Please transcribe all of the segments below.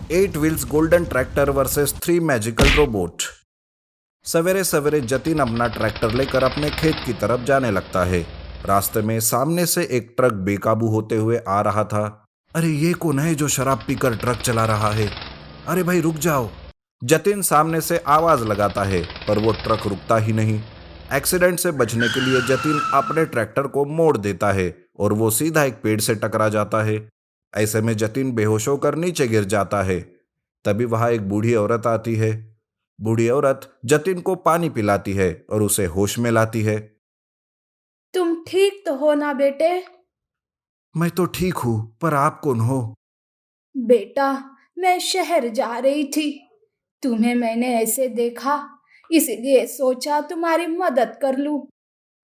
8 wheels golden tractor versus 3 magical robot. सवेरे सवेरे जतिन अपना ट्रैक्टर लेकर अपने खेत की तरफ जाने लगता है। रास्ते में सामने से एक ट्रक बेकाबू होते हुए आ रहा था। अरे ये कौन है जो शराब पीकर ट्रक चला रहा है? अरे भाई रुक जाओ। जतिन सामने से आवाज लगाता है पर वो ट्रक रुकता ही नहीं। एक्सीडेंट से बचने के लिए जतिन अपने ट्रैक्टर को मोड़ देता है और वो सीधा एक पेड़ से टकरा जाता है। ऐसे में जतिन बेहोश होकर नीचे गिर जाता है। तभी वहां एक बूढ़ी औरत आती है। बूढ़ी औरत जतिन को पानी पिलाती है और उसे होश में लाती है। तुम ठीक तो हो ना बेटे? मैं तो ठीक हूं, पर आप कौन हो? बेटा, मैं शहर जा रही थी। तुम्हें मैंने ऐसे देखा, इसलिए सोचा तुम्हारी मदद कर लूं।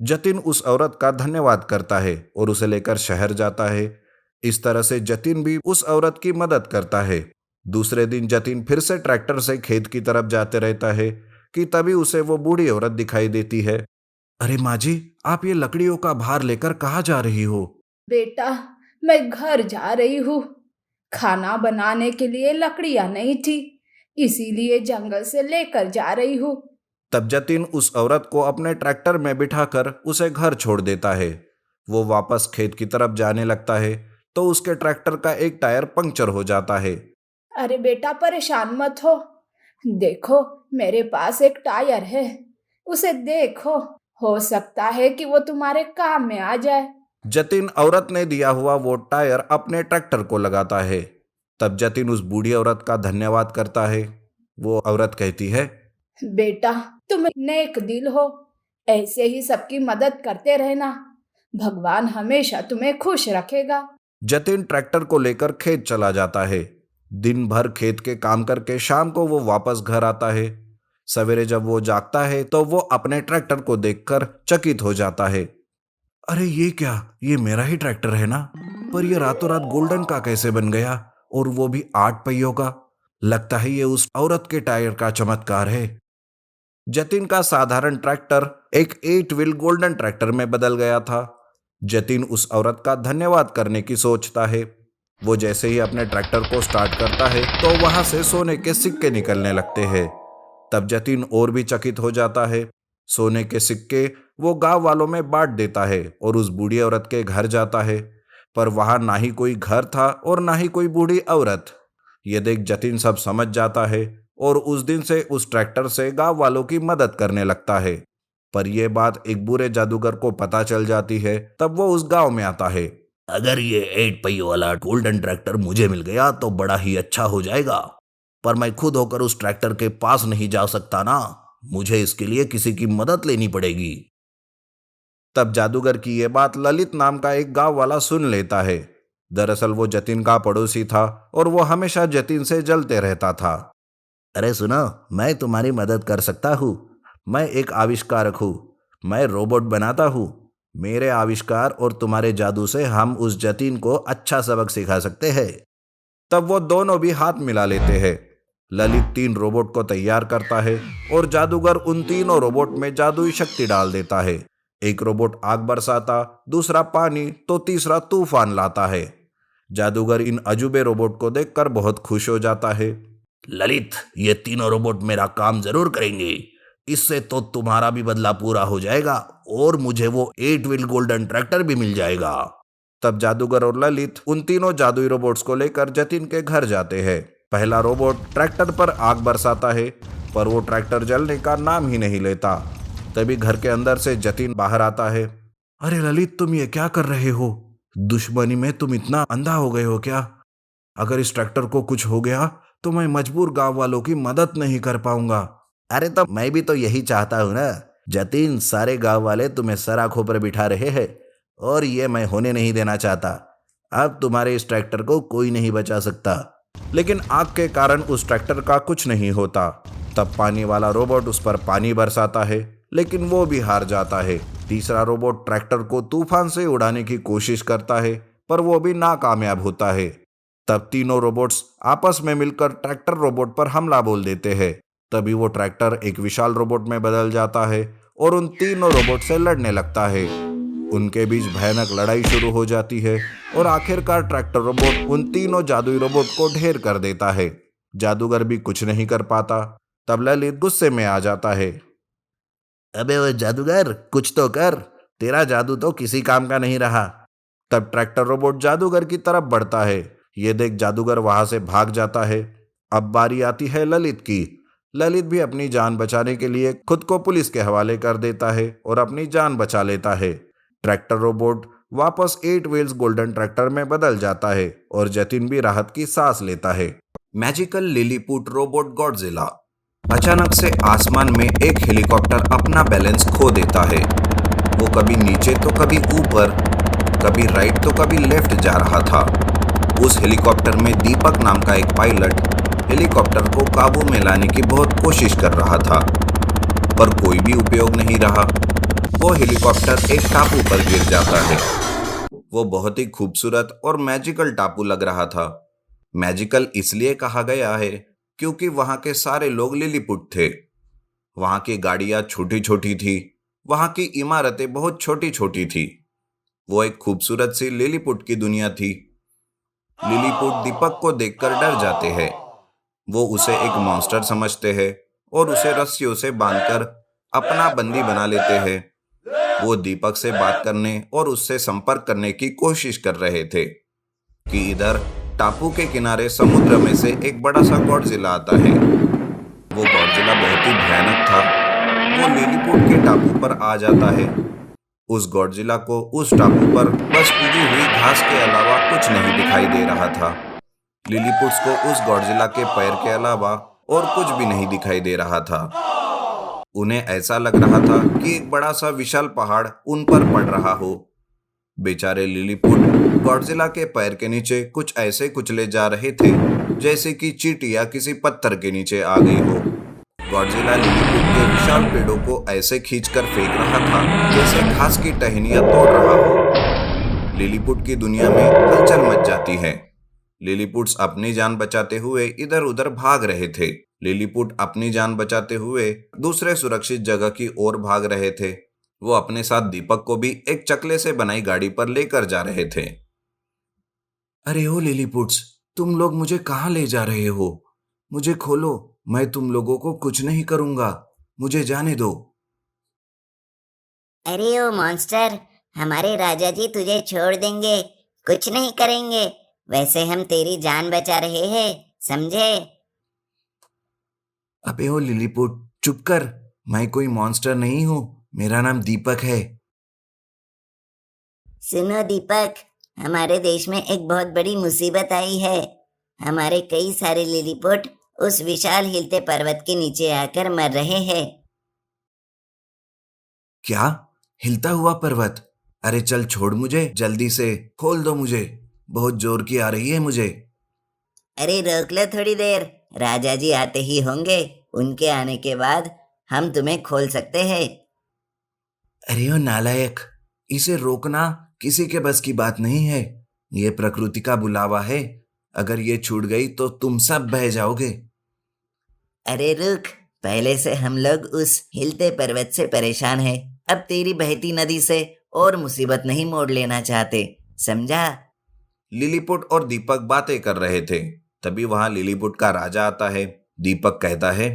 जतिन उस औरत का धन्यवाद करता है और उसे लेकर शहर जाता है। इस तरह से जतिन भी उस औरत की मदद करता है। दूसरे दिन जतिन फिर से ट्रैक्टर से खेत की तरफ जाते रहता है कि तभी उसे वो बूढ़ी औरत दिखाई देती है। अरे माँ जी, आप ये लकड़ियों का भार लेकर कहाँ जा रही हो? बेटा, मैं घर जा रही हूँ। खाना बनाने के लिए लकड़ियां नहीं थी, इसीलिए जंगल से लेकर जा रही हूँ। तब जतिन उस औरत को अपने ट्रैक्टर में बिठाकर उसे घर छोड़ देता है। वो वापस खेत की तरफ जाने लगता है तो उसके ट्रैक्टर का एक टायर पंक्चर हो जाता है। अरे बेटा, परेशान मत हो। देखो, मेरे पास एक टायर है, उसे देखो। हो सकता है कि वो तुम्हारे काम में आ जाए। जतिन औरत ने दिया हुआ वो टायर अपने ट्रैक्टर को लगाता है। तब जतिन उस बूढ़ी औरत का धन्यवाद करता है। वो औरत कहती है, बेटा, तुम नेक दिल हो, ऐसे ही सबकी मदद करते रहना। भगवान हमेशा तुम्हें खुश रखेगा। जतिन ट्रैक्टर को लेकर खेत चला जाता है। दिन भर खेत के काम करके शाम को वो वापस घर आता है। सवेरे जब वो जागता है तो वो अपने ट्रैक्टर को देखकर चकित हो जाता है। अरे ये क्या, ये मेरा ही ट्रैक्टर है ना? पर ये रातों रात गोल्डन का कैसे बन गया, और वो भी 8 पहियों का? लगता है ये उस औरत के टायर का चमत्कार है। जतिन का साधारण ट्रैक्टर एक 8 व्हील गोल्डन ट्रैक्टर में बदल गया था। जतिन उस औरत का धन्यवाद करने की सोचता है। वो जैसे ही अपने ट्रैक्टर को स्टार्ट करता है तो वहां से सोने के सिक्के निकलने लगते हैं। तब जतिन और भी चकित हो जाता है। सोने के सिक्के वो गांव वालों में बांट देता है और उस बूढ़ी औरत के घर जाता है। पर वहां ना ही कोई घर था और ना ही कोई बूढ़ी औरत। ये देख जतिन सब समझ जाता है और उस दिन से उस ट्रैक्टर से गांव वालों की मदद करने लगता है। पर यह बात एक बुरे जादूगर को पता चल जाती है। तब वो उस गांव में आता है। अगर ये 8 पहियों वाला गोल्डन ट्रैक्टर मुझे मिल गया तो बड़ा ही अच्छा हो जाएगा, पर मैं खुद होकर उस ट्रैक्टर के पास नहीं जा सकता ना। मुझे इसके लिए किसी की मदद लेनी पड़ेगी। तब जादूगर की यह बात ललित नाम का एक गांव वाला सुन लेता है। दरअसल वो जतिन का पड़ोसी था और वो हमेशा जतिन से जलते रहता था। अरे सुनो, मैं तुम्हारी मदद कर सकता हूँ। मैं एक आविष्कारक हूँ। मैं रोबोट बनाता हूँ। मेरे आविष्कार और तुम्हारे जादू से हम उस जतिन को अच्छा सबक सिखा सकते हैं। तब वो दोनों भी हाथ मिला लेते हैं। ललित 3 रोबोट को तैयार करता है और जादूगर उन तीनों रोबोट में जादुई शक्ति डाल देता है। एक रोबोट आग बरसाता, दूसरा पानी, तो तीसरा तूफान लाता है। जादूगर इन अजूबे रोबोट को देखकर बहुत खुश हो जाता है। ललित, ये तीनों रोबोट मेरा काम जरूर करेंगे। इससे तो तुम्हारा भी बदला पूरा हो जाएगा और मुझे वो 8 व्हील गोल्डन ट्रैक्टर भी मिल जाएगा। तब जादूगर और ललित उन तीनों जादुई रोबोट्स को लेकर जतिन के घर जाते हैं। पहला रोबोट ट्रैक्टर पर आग बरसाता है, पर वो ट्रैक्टर जलने का नाम ही नहीं लेता। तभी घर के अंदर से जतिन बाहर आता है। अरे ललित, तुम ये क्या कर रहे हो? दुश्मनी में तुम इतना अंधा हो गए हो क्या? अगर इस ट्रैक्टर को कुछ हो गया तो मैं मजबूर गांव वालों की मदद नहीं कर पाऊंगा। अरे तो मैं भी तो यही चाहता हूं ना जतिन। सारे गांव वाले तुम्हें सर आंखों पर बिठा रहे हैं और ये मैं होने नहीं देना चाहता। अब तुम्हारे इस ट्रैक्टर को कोई नहीं बचा सकता। लेकिन आग के कारण उस ट्रैक्टर का कुछ नहीं होता। तब पानी वाला रोबोट उस पर पानी बरसाता है, लेकिन वो भी हार जाता है। तीसरा रोबोट ट्रैक्टर को तूफान से उड़ाने की कोशिश करता है, पर वो भी नाकामयाब होता है। तब तीनों रोबोट्स आपस में मिलकर ट्रैक्टर रोबोट पर हमला बोल देते हैं। तभी वो ट्रैक्टर एक विशाल रोबोट में बदल जाता है और उन तीनों रोबोट से लड़ने लगता है। उनके बीच भयानक लड़ाई शुरू हो जाती है और आखिरकार ट्रैक्टर रोबोट उन तीनों जादुई रोबोट को ढेर कर देता है। जादूगर भी कुछ नहीं कर पाता। तब ललित गुस्से में आ जाता है। अबे वो जादूगर, कुछ तो कर, तेरा जादू तो किसी काम का नहीं रहा। तब ट्रैक्टर रोबोट जादूगर की तरफ बढ़ता है। ये देख जादूगर वहां से भाग जाता है। अब बारी आती है ललित की। ललित भी अपनी जान बचाने के लिए खुद को पुलिस के हवाले कर देता है और अपनी जान बचा लेता है। ट्रैक्टर रोबोट वापस 8 व्हील्स गोल्डन ट्रैक्टर में बदल जाता है और जतिन भी राहत की सांस लेता है। Magical Lilliput robot Godzilla. अचानक से आसमान में एक हेलीकॉप्टर अपना बैलेंस खो देता है। वो कभी नीचे तो कभी ऊपर, कभी राइट तो कभी लेफ्ट जा रहा था। उस हेलीकॉप्टर में दीपक नाम का एक पायलट हेलीकॉप्टर को काबू में लाने की बहुत कोशिश कर रहा था, पर कोई भी उपयोग नहीं रहा। वो हेलीकॉप्टर एक टापू पर गिर जाता है। वो बहुत ही खूबसूरत और मैजिकल टापू लग रहा था। मैजिकल इसलिए कहा गया है क्योंकि वहां के सारे लोग लिलीपुट थे। वहां की गाड़ियां छोटी छोटी थी, वहां की इमारतें बहुत छोटी छोटी थी। वो एक खूबसूरत सी लिलीपुट की दुनिया थी। लिलीपुट दीपक को देखकर डर जाते हैं। वो उसे एक मॉन्स्टर समझते हैं और उसे रस्सियों से बांधकर अपना बंदी बना लेते हैं। वो दीपक से बात करने और उससे संपर्क करने की कोशिश कर रहे थे कि इधर टापू के किनारे समुद्र में से एक बड़ा सा गॉडजिला आता है। वो गॉडजिला बहुत ही भयानक था। वो लिलीपुट के टापू पर आ जाता है। उस गॉडजिला को उस टापू पर बस उगी हुई घास के अलावा कुछ नहीं दिखाई दे रहा था। लिलीपुट्स को उस गॉडजिला के पैर के अलावा और कुछ भी नहीं दिखाई दे रहा था। उन्हें ऐसा लग रहा था कि एक बड़ा सा विशाल पहाड़ उन पर पड़ रहा हो। बेचारे लिलीपुट गॉडजिला के पैर के नीचे कुछ ऐसे कुचले जा रहे थे जैसे कि चींटियां किसी पत्थर के नीचे आ गई हो। गॉडजिला लिलीपुट के विशाल पेड़ों को ऐसे खींचकर फेंक रहा था जैसे घास की टहनियां तोड़ रहा हो। लिलीपुट की दुनिया में हलचल मच जाती है। लिलीपुट्स अपनी जान बचाते हुए इधर उधर भाग रहे थे। लिलीपुट अपनी जान बचाते हुए दूसरे सुरक्षित जगह की ओर भाग रहे थे। वो अपने साथ दीपक को भी एक चकले से बनाई गाड़ी पर लेकर जा रहे थे। अरे ओ लिलीपुट्स, तुम लोग मुझे कहाँ ले जा रहे हो? मुझे खोलो, मैं तुम लोगों को कुछ नहीं करूंगा, मुझे जाने दो। अरे ओ मॉन्स्टर, हमारे राजा जी तुझे छोड़ देंगे, कुछ नहीं करेंगे। वैसे हम तेरी जान बचा रहे हैं, समझे? अबे ओ लिलीपुट, चुप कर। मैं कोई मॉन्स्टर नहीं हूँ, मेरा नाम दीपक है। सुनो दीपक, हमारे देश में एक बहुत बड़ी मुसीबत आई है। हमारे कई सारे लिलीपुट उस विशाल हिलते पर्वत के नीचे आकर मर रहे हैं। क्या? हिलता हुआ पर्वत? अरे चल छोड़ मुझे, जल्दी से खोल दो मुझे, बहुत जोर की आ रही है मुझे। अरे रोक लो थोड़ी देर, राजा जी आते ही होंगे, उनके आने के बाद हम तुम्हें खोल सकते हैं। अरे ओ नालायक, इसे रोकना किसी के बस की बात नहीं है। ये प्रकृति का बुलावा है। अगर ये छूट गई तो तुम सब बह जाओगे। अरे रुक, पहले से हम लोग उस हिलते पर्वत से परेशान हैं। अब तेरी बहती नदी से और मुसीबत नहीं मोड़ लेना चाहते, समझा? लिलीपुट और दीपक बातें कर रहे थे। तभी वहां लिलीपुट का राजा आता है। दीपक कहता है,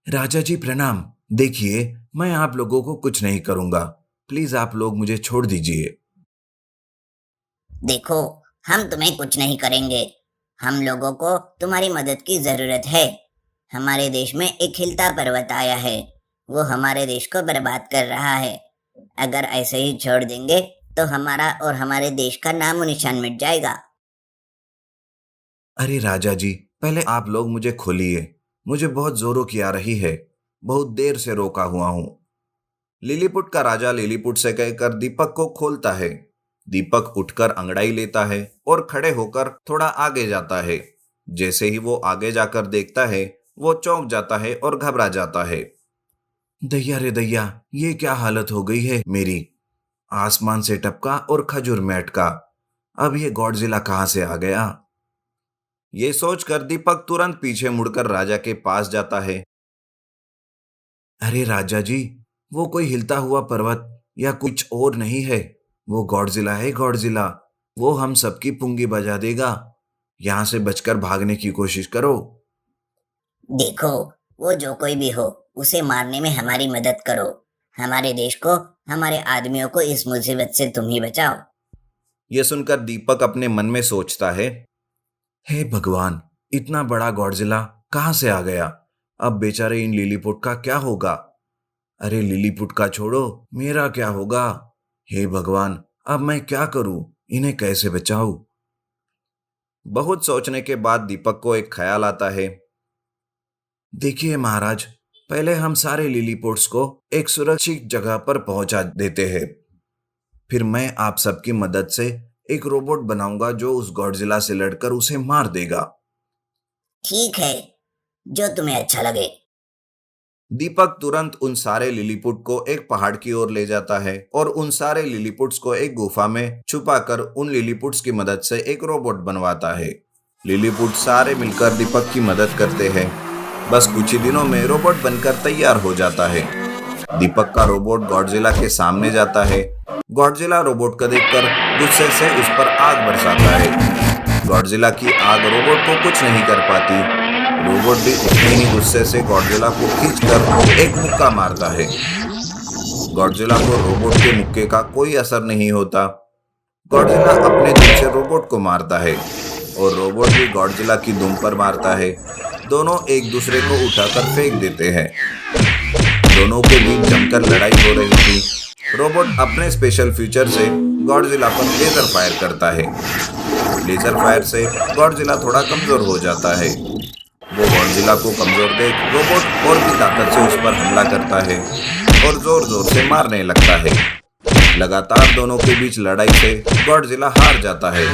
राजा जी प्रणाम। देखिए, मैं आप लोगों को कुछ नहीं करूंगा, प्लीज आप लोग मुझे छोड़ दीजिए। देखो, हम तुम्हें कुछ नहीं करेंगे। हम लोगों को तुम्हारी मदद की जरूरत है। हमारे देश में एक हिलता पर्वत आया है, वो हमारे देश को बर्बाद कर रहा है। अगर ऐसे ही छोड़ देंगे तो हमारा और हमारे देश का नामो निशान मिट जाएगा। अरे राजा जी, पहले आप लोग मुझे खोलिए, मुझे बहुत जोरों की आ रही है, बहुत देर से रोका हुआ हूं। लिलीपुट का राजा लिलीपुट से कहकर दीपक को खोलता है। दीपक उठकर अंगड़ाई लेता है और खड़े होकर थोड़ा आगे जाता है। जैसे ही वो आगे जाकर देखता है, वो चौंक जाता है और घबरा जाता है। दैया रे दैया, ये क्या हालत हो गई है मेरी? आसमान से टपका और खजूर में अटका, अब ये गॉडजिला कहाँ से आ गया? ये सोचकर दीपक तुरंत पीछे मुड़कर राजा के पास जाता है। अरे राजा जी, वो कोई हिलता हुआ पर्वत या कुछ और नहीं है, वो गॉडजिला है, गॉडजिला। वो हम सबकी पुंगी बजा देगा। यहाँ से बचकर भागने की कोशिश करो। देखो, वो जो कोई भी हो, उसे मारने में हमारी मदद करो। हमारे देश को, हमारे आदमियों को इस मुसीबत से तुम ही बचाओ। यह सुनकर दीपक अपने मन में सोचता है, हे भगवान, इतना बड़ा गॉडजिला कहाँ से आ गया? अब बेचारे इन लिलीपुट का क्या होगा? अरे लिलीपुट का छोड़ो, मेरा क्या होगा? हे भगवान, अब मैं क्या करूं? इन्हें कैसे बचाऊं? बहुत सोचने के बाद दीपक को एक ख्याल आता है। देखिए महाराज, पहले हम सारे लिलीपुट्स को एक सुरक्षित जगह पर पहुंचा देते हैं। फिर मैं आप सबकी मदद से एक रोबोट बनाऊंगा जो उस गॉडजिला से लड़कर उसे मार देगा। ठीक है, जो तुम्हें अच्छा लगे। दीपक तुरंत उन सारे लिलीपुट को एक पहाड़ की ओर ले जाता है और उन सारे लिलीपुट्स को एक गुफा में छुपाकर उन लिलीपुट्स की मदद से एक रोबोट बनवाता है। लिलीपुट सारे मिलकर दीपक की मदद करते हैं। बस कुछ ही दिनों में रोबोट बनकर तैयार हो जाता है। दीपक का रोबोट गॉडजिला के सामने जाता है। गॉडजिला रोबोट को देखकर गुस्से से उस पर आग बरसाता है। गॉडजिला की आग रोबोट को कुछ नहीं कर पाती। रोबोट भी उतने ही गुस्से से गॉडजिला को खींचकर एक मुक्का मारता है। गॉडजिला को रोबोट के मुक्के का कोई असर नहीं होता। गॉडजिला अपने दिल से रोबोट को मारता है और रोबोट भी गॉडजिला की दुम पर मारता है। दोनों एक दूसरे को उठाकर फेंक देते हैं। दोनों के बीच जमकर लड़ाई हो रही थी। रोबोट अपने स्पेशल फीचर से गॉडजिला पर लेजर फायर करता है। लेजर फायर से गॉडजिला थोड़ा कमजोर हो जाता है। वो गॉडजिला को कमजोर देख रोबोट और भी ताकत से उस पर हमला करता है और जोर जोर से मारने लगता है। लगातार दोनों के बीच लड़ाई से गॉडजिला हार जाता है।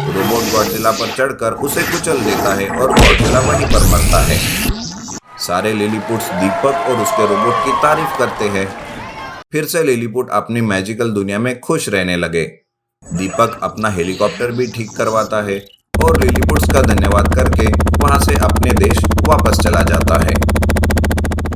रोबोट गॉडजिला पर चढ़कर उसे कुचल देता है और गॉडजिला वहीं पर मरता है। सारे लिलीपुट्स दीपक और उसके रोबोट की तारीफ करते हैं। फिर से लिलीपुट अपनी मैजिकल दुनिया में खुश रहने लगे। दीपक अपना हेलीकॉप्टर भी ठीक करवाता है और लिलीपुट्स का धन्यवाद करके वहां से अपने देश वापस चला जाता है।